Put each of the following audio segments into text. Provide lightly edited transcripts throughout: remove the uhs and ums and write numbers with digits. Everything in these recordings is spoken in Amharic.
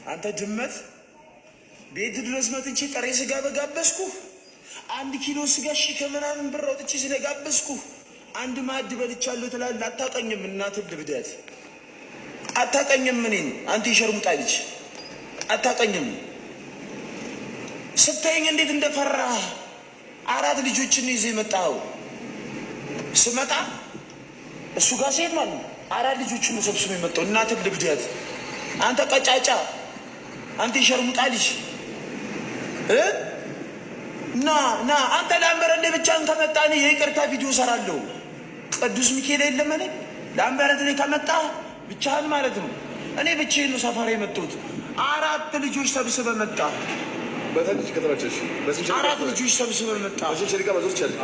አንተ ድመት ቤት ድረስ መጥቼ ጥሬ ስጋ በጋበዝኩ 1 ኪሎ ስጋ ሺህ ከምናምን ብር አውጥቼ ስለጋበዝኩ አንድ ማዕድ በልቻለሁ ትላለህ። አታውቀኝም። እናትህ ልብደት አታውቀኝም። እኔን አንተ የሸርሙጣ ልጅ አታውቀኝም። ስታየኝ እንዴት እንደፈራህ 4 ልጆችን ይዘህ የመጣኸው። ስመጣ እሱ ጋር ሴት ማለት ነው 4 ልጆችን ነው ሰብስቦ የመጣው። እናትህ ልብደት አንተ ቀጫጫ፣ አንተ የሸርሙጣ ልጅ ና አንተ ላምበረድ ብቻህን ከመጣ እኔ የይቅርታ ቪዲዮ ሰራለሁ። ቅዱስ ሚካኤል የለም እኔ ላምበረድ ላይ ከመጣ ብቻህን ማለት ነው። እኔ ብቻዬን ነው ሰፈር የመጣሁት። 4 ልጆች ሰብስበህ መጣ። በተንሽ ከተራጨሽ 4 ልጆች ሰብስበህ መጣ። ሸሪካ ባዞር ይችላል።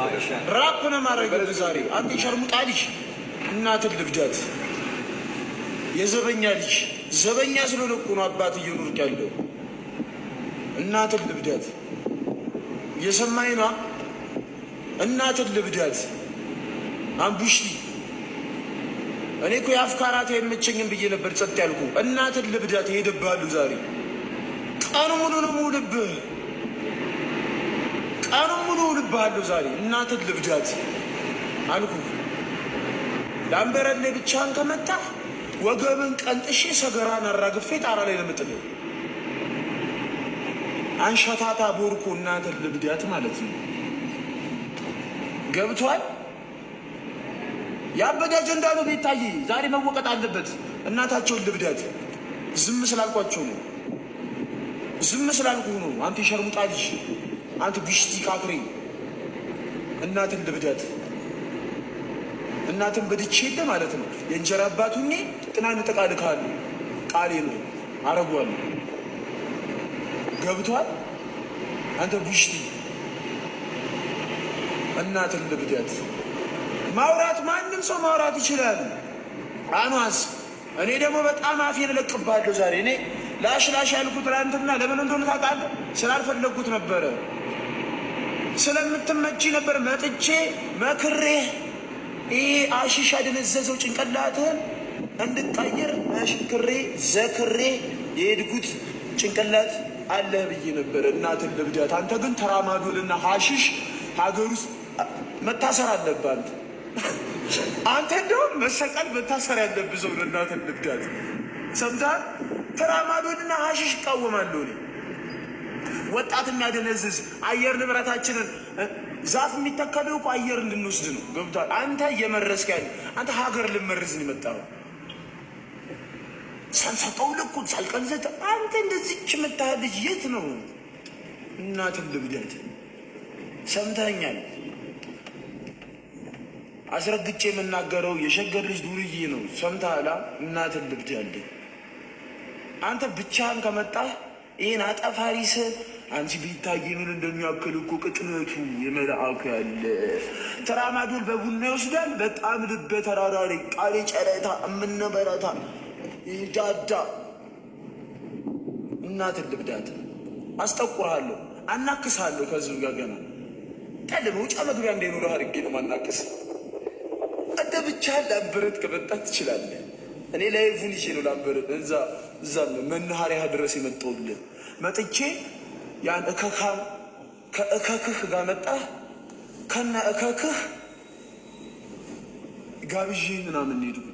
ራፕ ነው ማድረግ ዛሬ። አንተ የሸርሙጣ ልጅ እናትህ ልብዳት የዘበኛ ልጅ ዘበኛ ስለሆነ እኮ ነው አባት እየኖርክ ያለው። እናትህ ልብዳት የሰማኝ ነው። እናትህ ልብዳት አንቡሽቲ እኔ እኮ የአፍካራት አይመቸኝም ብዬ ነበር ጸጥ ያልኩ። እናትህ ልብዳት ይሄድብሃሉ ዛሬ። ቀኑ ሙሉ ነው የምውልብህ፣ ቀኑ ሙሉ እውልብሃለሁ ዛሬ። እናትህ ልብዳት አልኩ። ላምበረድ ላይ ብቻህን ከመጣህ ወገብን ቀንጥሼ ሰገራን አራግፌ ጣራ ላይ ለምጥልህ። አንሸታታ ቦርኮ እናትህ ልብዳት ማለት ነው። ገብቷል? ያበደ አጀንዳ ነው። ቤታዬ ዛሬ መወቀጥ አለበት። እናታቸውን ልብዳት ዝም ስላልኳቸው ነው። ዝም ስላልኩ ነው። አንተ የሸርሙጣ ልጅ፣ አንተ ቢሽቲ ካክሬ እናትን ልብዳት። እናትን በድቼ የለ ማለት ነው። የእንጀራ አባቱኔ ጥናን ጠቃልካሉ። ቃሌ ነው አረጓለሁ። ገብቷል? አንተ ቢሽቲ እናትን ልብዳት። ማውራት ማንም ሰው ማውራት ይችላል። አኗስ እኔ ደግሞ በጣም አፌን እለቅብሃለሁ ዛሬ። እኔ ላሽ ያልኩት ትናንትና ለምን እንደሆነ ታውቃለህ? ስላልፈለግኩት ነበረ። ስለምትመጪ ነበር መጥቼ መክሬህ ይሄ አሺሻ ደነዘዘው ጭንቅላትህን እንድትቀይር መሽክሬ ዘክሬ የሄድኩት ጭንቅላት አለህ ብዬ ነበር። እናትን ልብዳት። አንተ ግን ተራማዶልና ሀሺሽ ሀገር ውስጥ መታሰር አለብህ። አንተ እንደውም መሰቀል መታሰር ያለብህ ሰው ነው። እናትን ልብዳት ሰምተሃል? ትራማዶልና ሀሺሽ እቃወማለሁ እኔ። ወጣት የሚያደነዝዝ አየር ንብረታችንን ዛፍ የሚተከለው እኮ አየር እንድንወስድ ነው። ገብቷል? አንተ እየመረስክ ያለ አንተ ሀገር ልመርዝ ነው የመጣው። ሳልሰጠው ልኩ ሳልቀንዘት አንተ እንደዚች የምታህል ልጅ የት ነው? እናትን ልብዳት ሰምተኛል? አስረግጬ የምናገረው የሸገር ልጅ ዱርዬ ነው። ሰምተሃል? እናትን ልብዳት። አንተ ብቻህን ከመጣህ ይህን አጠፋሪስ አንቺ ቢታይ ምን እንደሚያክል እኮ ቅጥነቱ የመልአኩ ያለ ትራማዶል በቡና ይወስዳል። በጣም ልበ ተራራሪ ቃሌ ጨረታ እምነበረታ ዳዳ እናትን ልብዳት። አስጠቁርሃለሁ፣ አናክስሃለሁ ከህዝብ ጋር ገና ጠል መውጫ መግቢያ እንዳይኖረህ አድርጌ ነው ማናክስ። አንተ ብቻህን ላምበረት ከመጣት ትችላለህ። እኔ ላይቭን ይዤ ነው ላምበረት እዛ መናኸሪያ ድረስ የመጣሁልህ። መጥቼ ያን እከካም ከእከክህ ጋር መጣህ ከና እከክህ ጋብዤ ምናምን ሄድኩት።